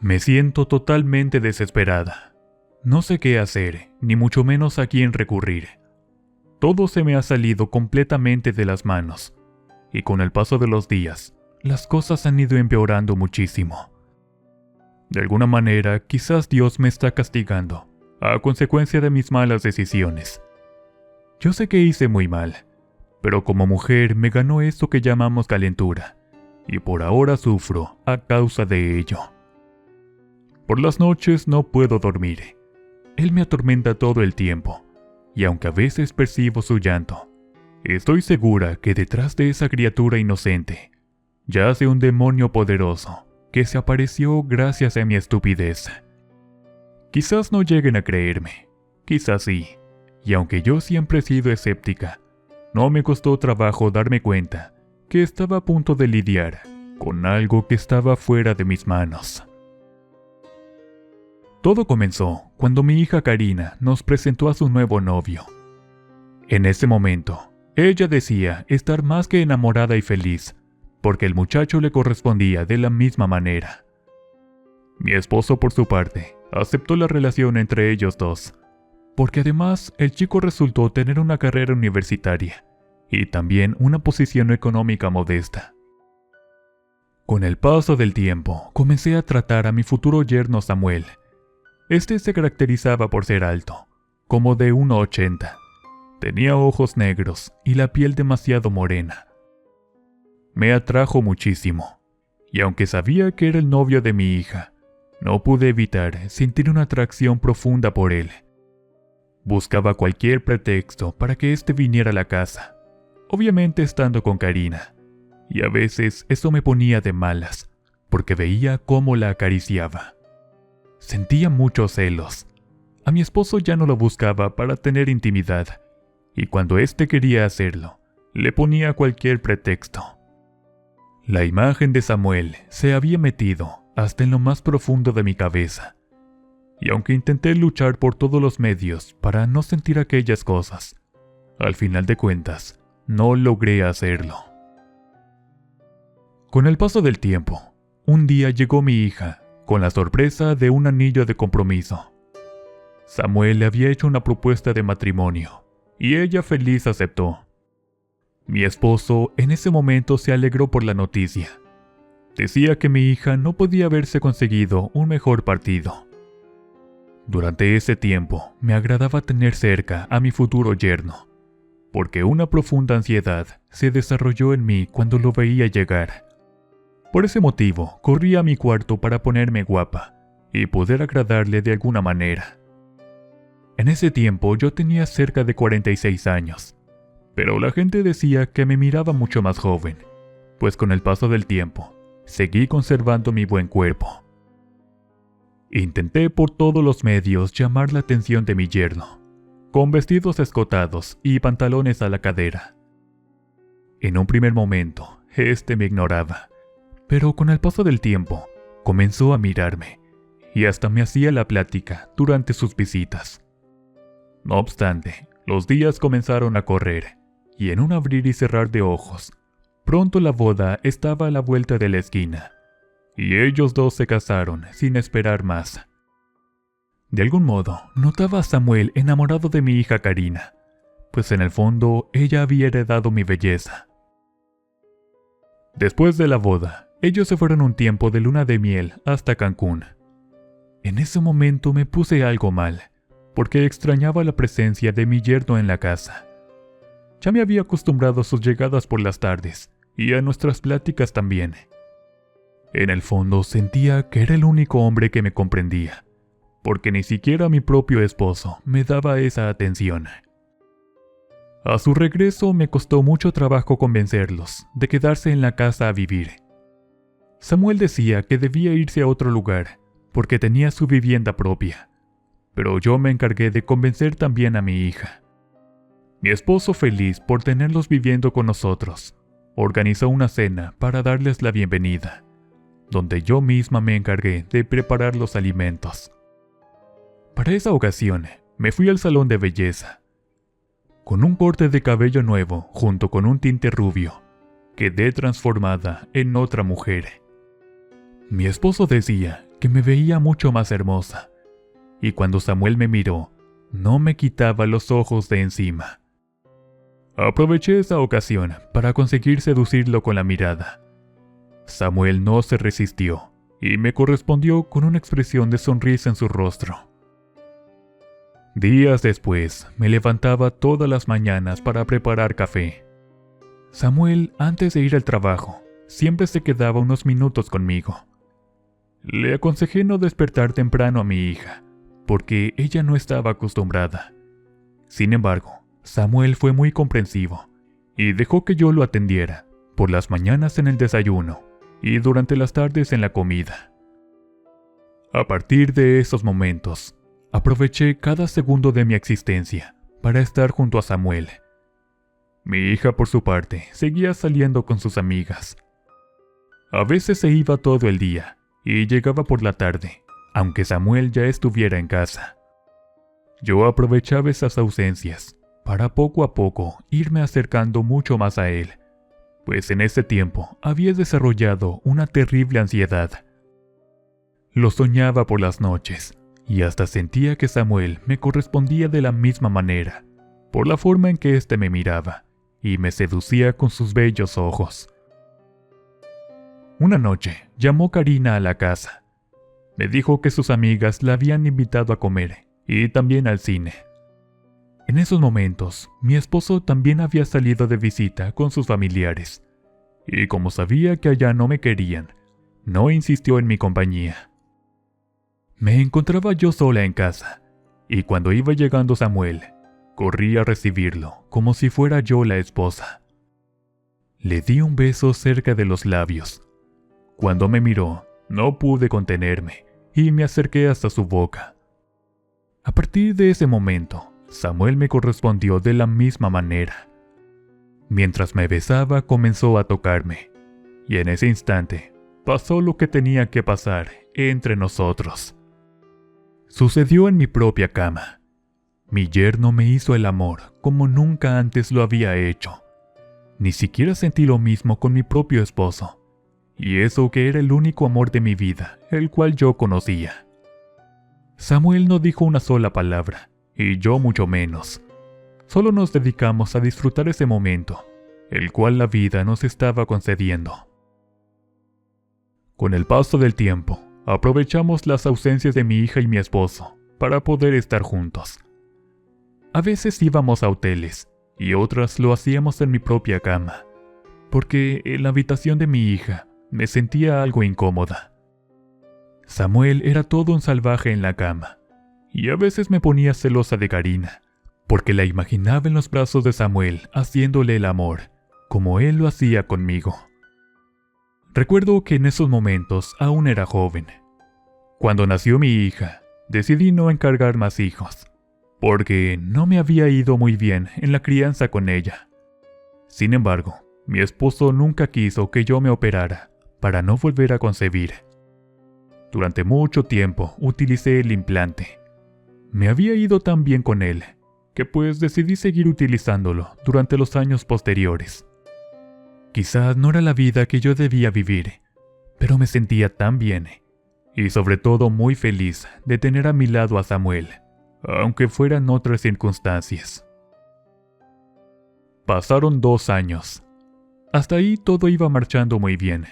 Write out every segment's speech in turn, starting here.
Me siento totalmente desesperada. No sé qué hacer, ni mucho menos a quién recurrir. Todo se me ha salido completamente de las manos, y con el paso de los días, las cosas han ido empeorando muchísimo. De alguna manera, quizás Dios me está castigando, a consecuencia de mis malas decisiones. Yo sé que hice muy mal, pero como mujer me ganó esto que llamamos calentura, y por ahora sufro a causa de ello. Por las noches no puedo dormir. Él me atormenta todo el tiempo, y aunque a veces percibo su llanto, estoy segura que detrás de esa criatura inocente yace un demonio poderoso que se apareció gracias a mi estupidez. Quizás no lleguen a creerme, quizás sí, y aunque yo siempre he sido escéptica, no me costó trabajo darme cuenta que estaba a punto de lidiar con algo que estaba fuera de mis manos. Todo comenzó cuando mi hija Karina nos presentó a su nuevo novio. En ese momento, ella decía estar más que enamorada y feliz, porque el muchacho le correspondía de la misma manera. Mi esposo, por su parte, aceptó la relación entre ellos dos, porque además el chico resultó tener una carrera universitaria y también una posición económica modesta. Con el paso del tiempo, comencé a tratar a mi futuro yerno Samuel. Este se caracterizaba por ser alto, como de 1,80. Tenía ojos negros y la piel demasiado morena. Me atrajo muchísimo, y aunque sabía que era el novio de mi hija, no pude evitar sentir una atracción profunda por él. Buscaba cualquier pretexto para que éste viniera a la casa, obviamente estando con Karina, y a veces eso me ponía de malas, porque veía cómo la acariciaba. Sentía muchos celos. A mi esposo ya no lo buscaba para tener intimidad, y cuando éste quería hacerlo, le ponía cualquier pretexto. La imagen de Samuel se había metido hasta en lo más profundo de mi cabeza, y aunque intenté luchar por todos los medios para no sentir aquellas cosas, al final de cuentas, no logré hacerlo. Con el paso del tiempo, un día llegó mi hija con la sorpresa de un anillo de compromiso. Samuel le había hecho una propuesta de matrimonio, y ella feliz aceptó. Mi esposo en ese momento se alegró por la noticia. Decía que mi hija no podía haberse conseguido un mejor partido. Durante ese tiempo me agradaba tener cerca a mi futuro yerno, porque una profunda ansiedad se desarrolló en mí cuando lo veía llegar. Por ese motivo, corrí a mi cuarto para ponerme guapa y poder agradarle de alguna manera. En ese tiempo yo tenía cerca de 46 años, pero la gente decía que me miraba mucho más joven, pues con el paso del tiempo, seguí conservando mi buen cuerpo. Intenté por todos los medios llamar la atención de mi yerno, con vestidos escotados y pantalones a la cadera. En un primer momento, este me ignoraba, pero con el paso del tiempo, comenzó a mirarme, y hasta me hacía la plática durante sus visitas. No obstante, los días comenzaron a correr, y en un abrir y cerrar de ojos, pronto la boda estaba a la vuelta de la esquina, y ellos dos se casaron sin esperar más. De algún modo, notaba a Samuel enamorado de mi hija Karina, pues en el fondo ella había heredado mi belleza. Después de la boda, ellos se fueron un tiempo de luna de miel hasta Cancún. En ese momento me puse algo mal, porque extrañaba la presencia de mi yerno en la casa. Ya me había acostumbrado a sus llegadas por las tardes, y a nuestras pláticas también. En el fondo sentía que era el único hombre que me comprendía, porque ni siquiera mi propio esposo me daba esa atención. A su regreso me costó mucho trabajo convencerlos de quedarse en la casa a vivir. Samuel decía que debía irse a otro lugar, porque tenía su vivienda propia, pero yo me encargué de convencer también a mi hija. Mi esposo, feliz por tenerlos viviendo con nosotros, organizó una cena para darles la bienvenida, donde yo misma me encargué de preparar los alimentos. Para esa ocasión, me fui al salón de belleza. Con un corte de cabello nuevo junto con un tinte rubio, quedé transformada en otra mujer. Mi esposo decía que me veía mucho más hermosa, y cuando Samuel me miró, no me quitaba los ojos de encima. Aproveché esa ocasión para conseguir seducirlo con la mirada. Samuel no se resistió y me correspondió con una expresión de sonrisa en su rostro. Días después, me levantaba todas las mañanas para preparar café. Samuel, antes de ir al trabajo, siempre se quedaba unos minutos conmigo. Le aconsejé no despertar temprano a mi hija, porque ella no estaba acostumbrada. Sin embargo, Samuel fue muy comprensivo y dejó que yo lo atendiera por las mañanas en el desayuno y durante las tardes en la comida. A partir de esos momentos, aproveché cada segundo de mi existencia para estar junto a Samuel. Mi hija, por su parte, seguía saliendo con sus amigas. A veces se iba todo el día y llegaba por la tarde, aunque Samuel ya estuviera en casa. Yo aprovechaba esas ausencias para poco a poco irme acercando mucho más a él, pues en ese tiempo había desarrollado una terrible ansiedad. Lo soñaba por las noches y hasta sentía que Samuel me correspondía de la misma manera, por la forma en que éste me miraba y me seducía con sus bellos ojos. Una noche llamó Karina a la casa. Me dijo que sus amigas la habían invitado a comer y también al cine. En esos momentos, mi esposo también había salido de visita con sus familiares, y como sabía que allá no me querían, no insistió en mi compañía. Me encontraba yo sola en casa, y cuando iba llegando Samuel, corrí a recibirlo como si fuera yo la esposa. Le di un beso cerca de los labios. Cuando me miró, no pude contenerme y me acerqué hasta su boca. A partir de ese momento, Samuel me correspondió de la misma manera. Mientras me besaba, comenzó a tocarme, y en ese instante pasó lo que tenía que pasar entre nosotros. Sucedió en mi propia cama. Mi yerno me hizo el amor como nunca antes lo había hecho. Ni siquiera sentí lo mismo con mi propio esposo, y eso que era el único amor de mi vida, el cual yo conocía. Samuel no dijo una sola palabra, y yo mucho menos. Solo nos dedicamos a disfrutar ese momento, el cual la vida nos estaba concediendo. Con el paso del tiempo, aprovechamos las ausencias de mi hija y mi esposo para poder estar juntos. A veces íbamos a hoteles, y otras lo hacíamos en mi propia cama, porque en la habitación de mi hija me sentía algo incómoda. Samuel era todo un salvaje en la cama, y a veces me ponía celosa de Karina, porque la imaginaba en los brazos de Samuel haciéndole el amor, como él lo hacía conmigo. Recuerdo que en esos momentos aún era joven. Cuando nació mi hija, decidí no encargar más hijos, porque no me había ido muy bien en la crianza con ella. Sin embargo, mi esposo nunca quiso que yo me operara para no volver a concebir. Durante mucho tiempo utilicé el implante. Me había ido tan bien con él, que pues decidí seguir utilizándolo durante los años posteriores. Quizás no era la vida que yo debía vivir, pero me sentía tan bien, y sobre todo muy feliz de tener a mi lado a Samuel, aunque fueran otras circunstancias. Pasaron 2 años. Hasta ahí todo iba marchando muy bien.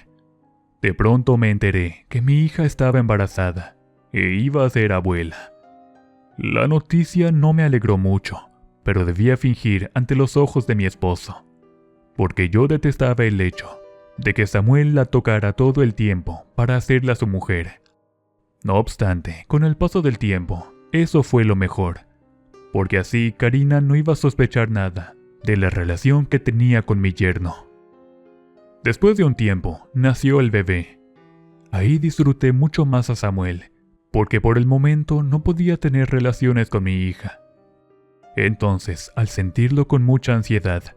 De pronto me enteré que mi hija estaba embarazada e iba a ser abuela. La noticia no me alegró mucho, pero debía fingir ante los ojos de mi esposo, porque yo detestaba el hecho de que Samuel la tocara todo el tiempo para hacerla su mujer. No obstante, con el paso del tiempo, eso fue lo mejor, porque así Karina no iba a sospechar nada de la relación que tenía con mi yerno. Después de un tiempo, nació el bebé. Ahí disfruté mucho más a Samuel, porque por el momento no podía tener relaciones con mi hija. Entonces, al sentirlo con mucha ansiedad,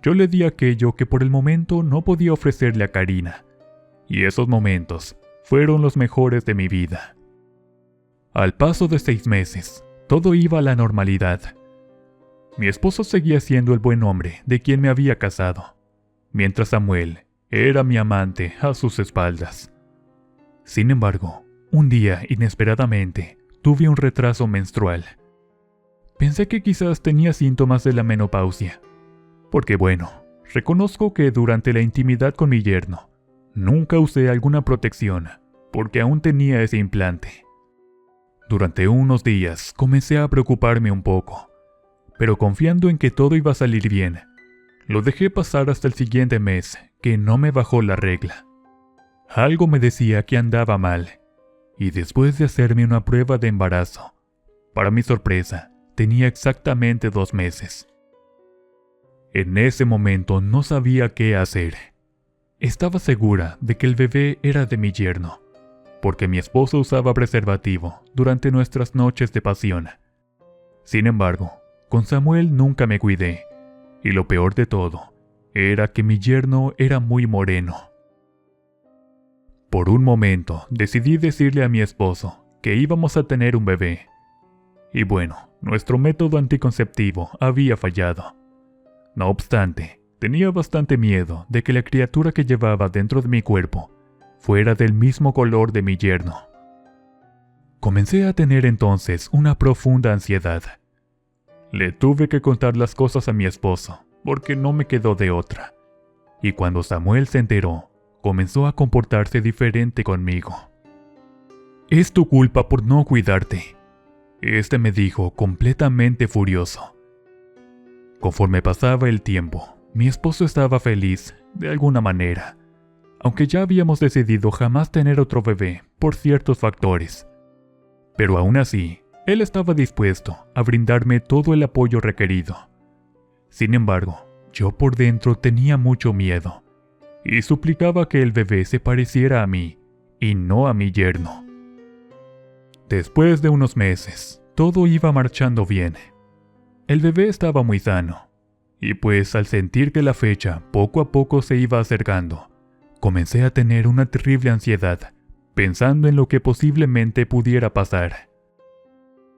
yo le di aquello que por el momento no podía ofrecerle a Karina, y esos momentos fueron los mejores de mi vida. Al paso de 6 meses, todo iba a la normalidad. Mi esposo seguía siendo el buen hombre de quien me había casado, mientras Samuel era mi amante a sus espaldas. Sin embargo, Un día, inesperadamente, tuve un retraso menstrual. Pensé que quizás tenía síntomas de la menopausia, porque bueno, reconozco que durante la intimidad con mi yerno, nunca usé alguna protección, porque aún tenía ese implante. Durante unos días comencé a preocuparme un poco, pero confiando en que todo iba a salir bien, lo dejé pasar hasta el siguiente mes, que no me bajó la regla. Algo me decía que andaba mal, y después de hacerme una prueba de embarazo, para mi sorpresa, tenía exactamente 2 meses. En ese momento no sabía qué hacer. Estaba segura de que el bebé era de mi yerno, porque mi esposo usaba preservativo durante nuestras noches de pasión. Sin embargo, con Samuel nunca me cuidé, y lo peor de todo era que mi yerno era muy moreno. Por un momento decidí decirle a mi esposo que íbamos a tener un bebé. Y bueno, nuestro método anticonceptivo había fallado. No obstante, tenía bastante miedo de que la criatura que llevaba dentro de mi cuerpo fuera del mismo color de mi yerno. Comencé a tener entonces una profunda ansiedad. Le tuve que contar las cosas a mi esposo, porque no me quedó de otra. Y cuando Samuel se enteró, comenzó a comportarse diferente conmigo. «Es tu culpa por no cuidarte», me dijo completamente furioso. Conforme pasaba el tiempo, mi esposo estaba feliz, de alguna manera, aunque ya habíamos decidido jamás tener otro bebé por ciertos factores. Pero aún así, él estaba dispuesto a brindarme todo el apoyo requerido. Sin embargo, yo por dentro tenía mucho miedo, y suplicaba que el bebé se pareciera a mí, y no a mi yerno. Después de unos meses, todo iba marchando bien. El bebé estaba muy sano, y pues al sentir que la fecha poco a poco se iba acercando, comencé a tener una terrible ansiedad, pensando en lo que posiblemente pudiera pasar.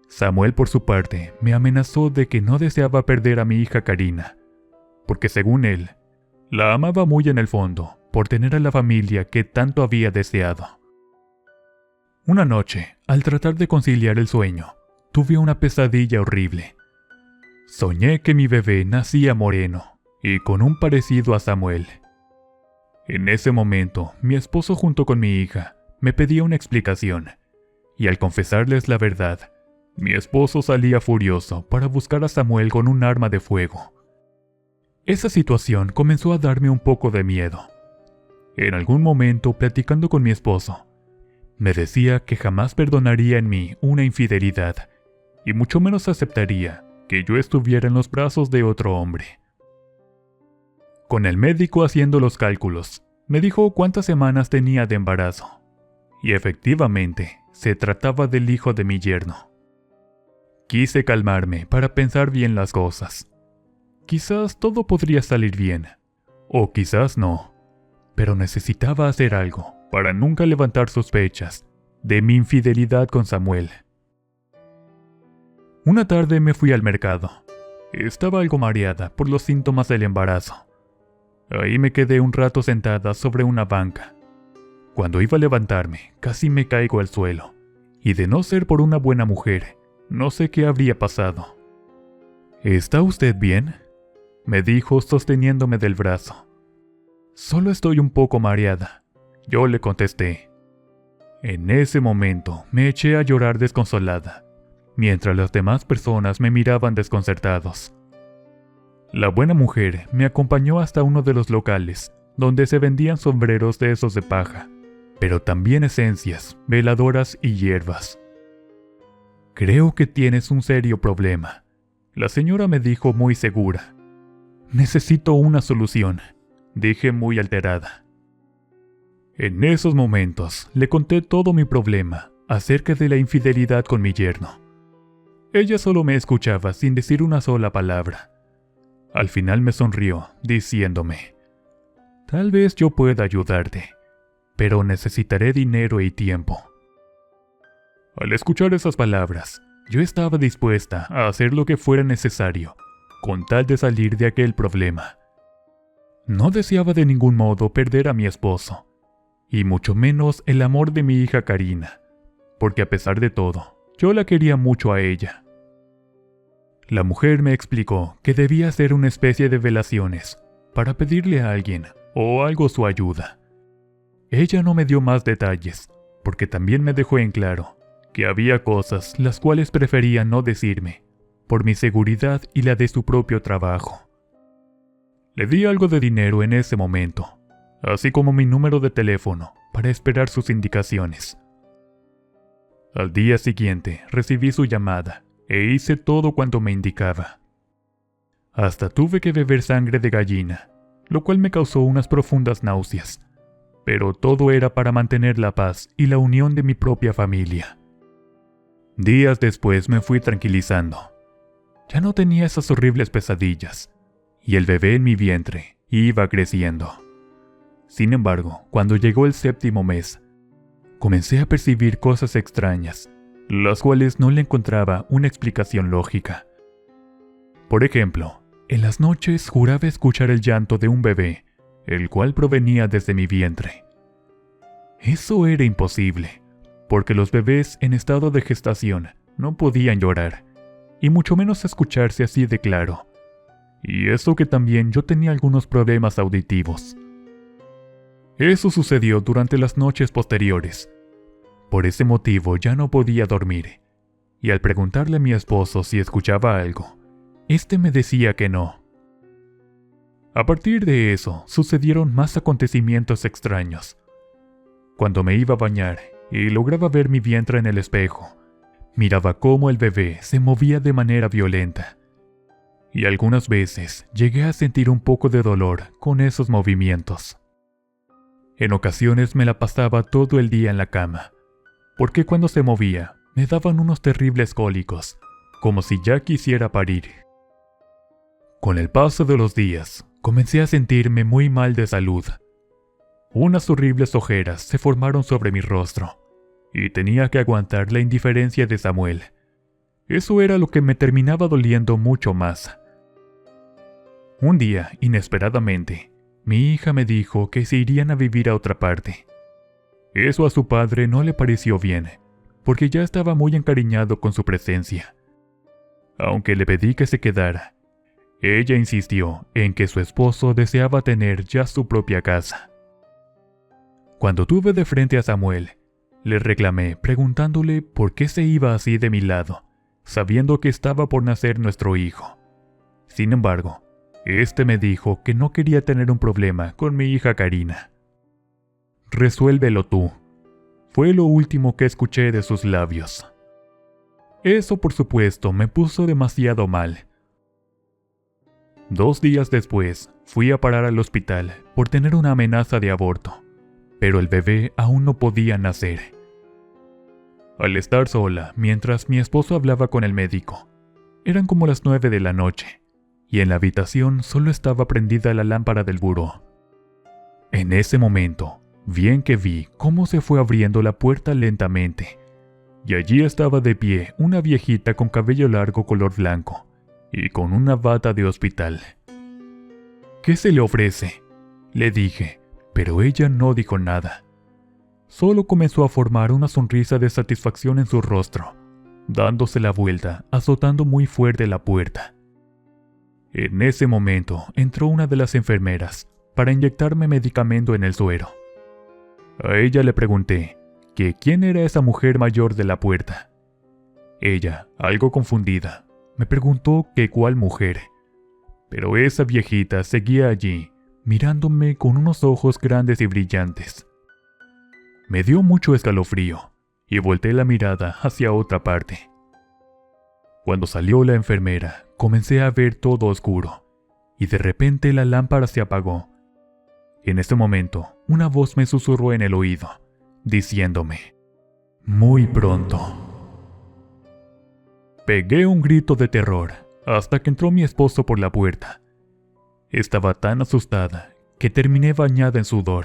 Samuel, por su parte, me amenazó de que no deseaba perder a mi hija Karina, porque según él, la amaba muy en el fondo por tener a la familia que tanto había deseado. Una noche, al tratar de conciliar el sueño, tuve una pesadilla horrible. Soñé que mi bebé nacía moreno y con un parecido a Samuel. En ese momento, mi esposo junto con mi hija me pedía una explicación, y al confesarles la verdad, mi esposo salía furioso para buscar a Samuel con un arma de fuego. Esa situación comenzó a darme un poco de miedo. En algún momento, platicando con mi esposo, me decía que jamás perdonaría en mí una infidelidad, y mucho menos aceptaría que yo estuviera en los brazos de otro hombre. Con el médico haciendo los cálculos, me dijo cuántas semanas tenía de embarazo, y efectivamente, se trataba del hijo de mi yerno. Quise calmarme para pensar bien las cosas. Quizás todo podría salir bien, o quizás no, pero necesitaba hacer algo para nunca levantar sospechas de mi infidelidad con Samuel. Una tarde me fui al mercado. Estaba algo mareada por los síntomas del embarazo. Ahí me quedé un rato sentada sobre una banca. Cuando iba a levantarme, casi me caigo al suelo, y de no ser por una buena mujer, no sé qué habría pasado. «¿Está usted bien?», me dijo sosteniéndome del brazo. «Solo estoy un poco mareada», yo le contesté. En ese momento me eché a llorar desconsolada, mientras las demás personas me miraban desconcertados. La buena mujer me acompañó hasta uno de los locales, donde se vendían sombreros de esos de paja, pero también esencias, veladoras y hierbas. «Creo que tienes un serio problema», la señora me dijo muy segura. «Necesito una solución», dije muy alterada. En esos momentos le conté todo mi problema acerca de la infidelidad con mi yerno. Ella solo me escuchaba sin decir una sola palabra. Al final me sonrió, diciéndome: «Tal vez yo pueda ayudarte, pero necesitaré dinero y tiempo». Al escuchar esas palabras, yo estaba dispuesta a hacer lo que fuera necesario, con tal de salir de aquel problema. No deseaba de ningún modo perder a mi esposo, y mucho menos el amor de mi hija Karina, porque a pesar de todo, yo la quería mucho a ella. La mujer me explicó que debía hacer una especie de velaciones para pedirle a alguien o algo su ayuda. Ella no me dio más detalles, porque también me dejó en claro que había cosas las cuales prefería no decirme, por mi seguridad y la de su propio trabajo. Le di algo de dinero en ese momento, así como mi número de teléfono para esperar sus indicaciones. Al día siguiente recibí su llamada e hice todo cuanto me indicaba. Hasta tuve que beber sangre de gallina, lo cual me causó unas profundas náuseas, pero todo era para mantener la paz y la unión de mi propia familia. Días después me fui tranquilizando. Ya no tenía esas horribles pesadillas, y el bebé en mi vientre iba creciendo. Sin embargo, cuando llegó el 7º mes, comencé a percibir cosas extrañas, las cuales no le encontraba una explicación lógica. Por ejemplo, en las noches juraba escuchar el llanto de un bebé, el cual provenía desde mi vientre. Eso era imposible, porque los bebés en estado de gestación no podían llorar, y mucho menos escucharse así de claro. Y eso que también yo tenía algunos problemas auditivos. Eso sucedió durante las noches posteriores. Por ese motivo ya no podía dormir, y al preguntarle a mi esposo si escuchaba algo, este me decía que no. A partir de eso, sucedieron más acontecimientos extraños. Cuando me iba a bañar y lograba ver mi vientre en el espejo, miraba cómo el bebé se movía de manera violenta. Y algunas veces llegué a sentir un poco de dolor con esos movimientos. En ocasiones me la pasaba todo el día en la cama, porque cuando se movía me daban unos terribles cólicos, como si ya quisiera parir. Con el paso de los días, comencé a sentirme muy mal de salud. Unas horribles ojeras se formaron sobre mi rostro, y tenía que aguantar la indiferencia de Samuel. Eso era lo que me terminaba doliendo mucho más. Un día, inesperadamente, mi hija me dijo que se irían a vivir a otra parte. Eso a su padre no le pareció bien, porque ya estaba muy encariñado con su presencia. Aunque le pedí que se quedara, ella insistió en que su esposo deseaba tener ya su propia casa. Cuando tuve de frente a Samuel, le reclamé preguntándole por qué se iba así de mi lado, sabiendo que estaba por nacer nuestro hijo. Sin embargo, este me dijo que no quería tener un problema con mi hija Karina. «Resuélvelo tú», fue lo último que escuché de sus labios. Eso, por supuesto, me puso demasiado mal. 2 días después, fui a parar al hospital por tener una amenaza de aborto, pero el bebé aún no podía nacer. Al estar sola, mientras mi esposo hablaba con el médico, eran como las 9 de la noche, y en la habitación solo estaba prendida la lámpara del buró. En ese momento, bien que vi cómo se fue abriendo la puerta lentamente, y allí estaba de pie una viejita con cabello largo color blanco, y con una bata de hospital. «¿Qué se le ofrece?», le dije, pero ella no dijo nada. Solo comenzó a formar una sonrisa de satisfacción en su rostro, dándose la vuelta, azotando muy fuerte la puerta. En ese momento entró una de las enfermeras para inyectarme medicamento en el suero. A ella le pregunté que quién era esa mujer mayor de la puerta. Ella, algo confundida, me preguntó que cuál mujer, pero esa viejita seguía allí, mirándome con unos ojos grandes y brillantes. Me dio mucho escalofrío y volteé la mirada hacia otra parte. Cuando salió la enfermera, comencé a ver todo oscuro, y de repente la lámpara se apagó. En ese momento, una voz me susurró en el oído, diciéndome: «Muy pronto». Pegué un grito de terror hasta que entró mi esposo por la puerta. Estaba tan asustada que terminé bañada en sudor.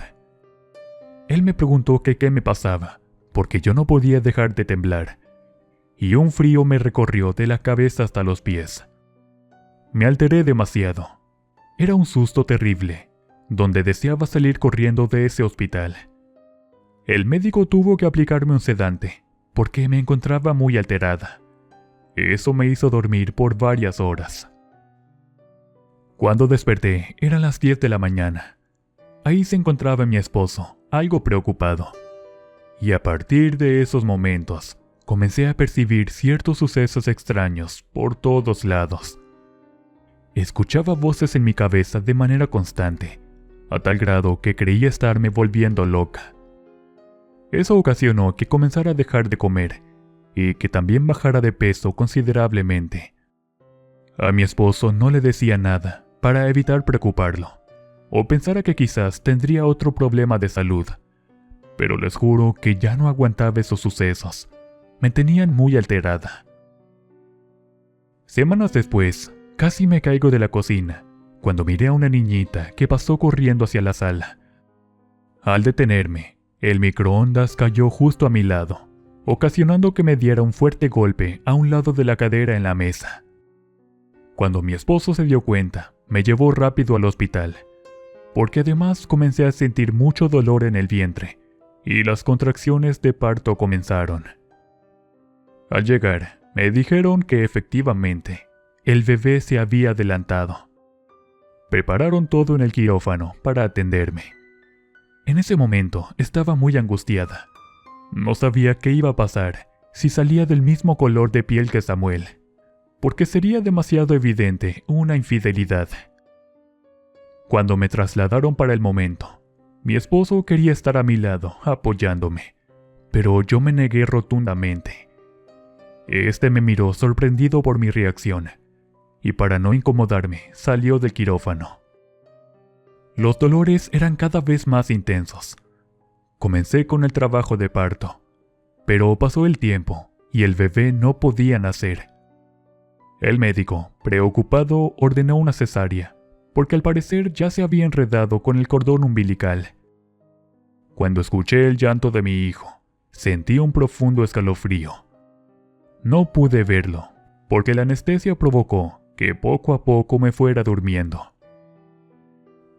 Él me preguntó que qué me pasaba, porque yo no podía dejar de temblar, y un frío me recorrió de la cabeza hasta los pies. Me alteré demasiado. Era un susto terrible, donde deseaba salir corriendo de ese hospital. El médico tuvo que aplicarme un sedante, porque me encontraba muy alterada. Eso me hizo dormir por varias horas. Cuando desperté, eran las 10 de la mañana. Ahí se encontraba mi esposo, algo preocupado. Y a partir de esos momentos, comencé a percibir ciertos sucesos extraños por todos lados. Escuchaba voces en mi cabeza de manera constante, a tal grado que creía estarme volviendo loca. Eso ocasionó que comenzara a dejar de comer y que también bajara de peso considerablemente. A mi esposo no le decía nada para evitar preocuparlo, o pensara que quizás tendría otro problema de salud, pero les juro que ya no aguantaba esos sucesos. Me tenían muy alterada. Semanas después, casi me caigo de la cocina, cuando miré a una niñita que pasó corriendo hacia la sala. Al detenerme, el microondas cayó justo a mi lado, ocasionando que me diera un fuerte golpe a un lado de la cadera en la mesa. Cuando mi esposo se dio cuenta, me llevó rápido al hospital, porque además comencé a sentir mucho dolor en el vientre, y las contracciones de parto comenzaron. Al llegar, me dijeron que efectivamente, el bebé se había adelantado. Prepararon todo en el quirófano para atenderme. En ese momento estaba muy angustiada. No sabía qué iba a pasar si salía del mismo color de piel que Samuel, porque sería demasiado evidente una infidelidad. Cuando me trasladaron para el momento, mi esposo quería estar a mi lado, apoyándome, pero yo me negué rotundamente. Este me miró sorprendido por mi reacción, y para no incomodarme, salió del quirófano. Los dolores eran cada vez más intensos. Comencé con el trabajo de parto, pero pasó el tiempo y el bebé no podía nacer. El médico, preocupado, ordenó una cesárea, porque al parecer ya se había enredado con el cordón umbilical. Cuando escuché el llanto de mi hijo, sentí un profundo escalofrío. No pude verlo, porque la anestesia provocó que poco a poco me fuera durmiendo.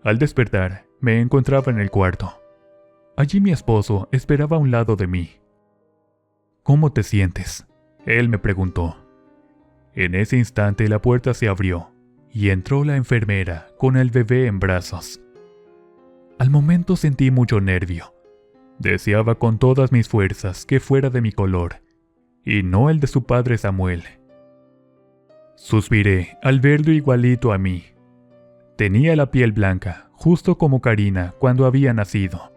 Al despertar, me encontraba en el cuarto. Allí mi esposo esperaba a un lado de mí. ¿Cómo te sientes?, él me preguntó. En ese instante la puerta se abrió y entró la enfermera con el bebé en brazos. Al momento sentí mucho nervio. Deseaba con todas mis fuerzas que fuera de mi color, y no el de su padre Samuel. Suspiré al verlo igualito a mí. Tenía la piel blanca, justo como Karina cuando había nacido.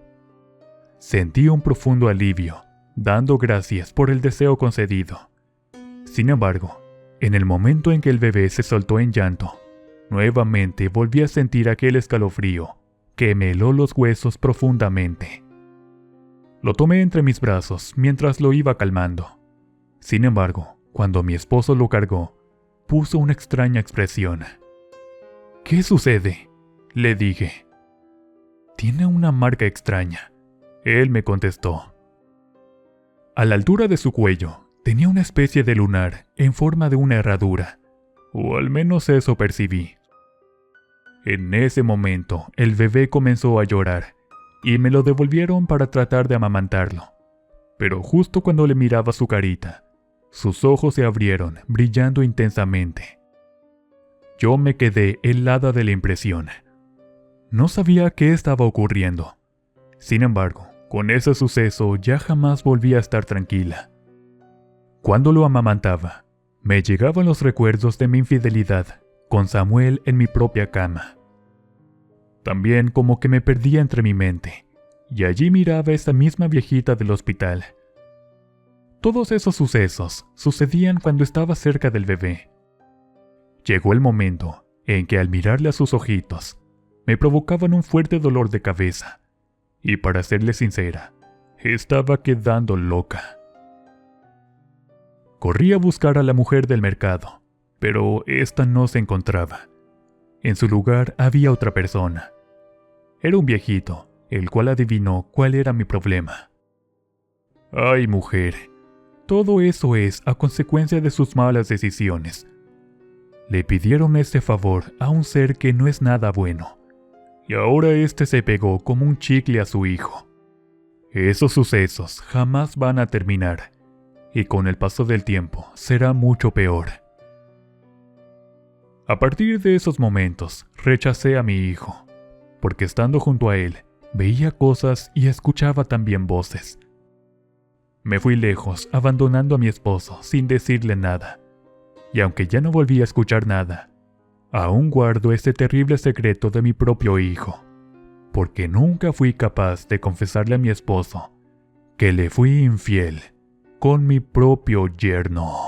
Sentí un profundo alivio, dando gracias por el deseo concedido. Sin embargo, en el momento en que el bebé se soltó en llanto, nuevamente volví a sentir aquel escalofrío que me heló los huesos profundamente. Lo tomé entre mis brazos mientras lo iba calmando. Sin embargo, cuando mi esposo lo cargó, puso una extraña expresión. ¿Qué sucede?, le dije. Tiene una marca extraña, él me contestó. A la altura de su cuello, tenía una especie de lunar en forma de una herradura, o al menos eso percibí. En ese momento, el bebé comenzó a llorar, y me lo devolvieron para tratar de amamantarlo. Pero justo cuando le miraba su carita, sus ojos se abrieron, brillando intensamente. Yo me quedé helada de la impresión. No sabía qué estaba ocurriendo. Sin embargo, con ese suceso ya jamás volví a estar tranquila. Cuando lo amamantaba, me llegaban los recuerdos de mi infidelidad con Samuel en mi propia cama. También como que me perdía entre mi mente, y allí miraba a esa misma viejita del hospital. Todos esos sucesos sucedían cuando estaba cerca del bebé. Llegó el momento en que al mirarle a sus ojitos, me provocaban un fuerte dolor de cabeza, y para serle sincera, estaba quedando loca. Corrí a buscar a la mujer del mercado, pero ésta no se encontraba. En su lugar había otra persona. Era un viejito, el cual adivinó cuál era mi problema. ¡Ay, mujer! Todo eso es a consecuencia de sus malas decisiones. Le pidieron este favor a un ser que no es nada bueno, y ahora este se pegó como un chicle a su hijo. Esos sucesos jamás van a terminar, y con el paso del tiempo será mucho peor. A partir de esos momentos, rechacé a mi hijo, porque estando junto a él, veía cosas y escuchaba también voces. Me fui lejos, abandonando a mi esposo sin decirle nada. Y aunque ya no volví a escuchar nada, aún guardo ese terrible secreto de mi propio hijo, porque nunca fui capaz de confesarle a mi esposo que le fui infiel con mi propio yerno.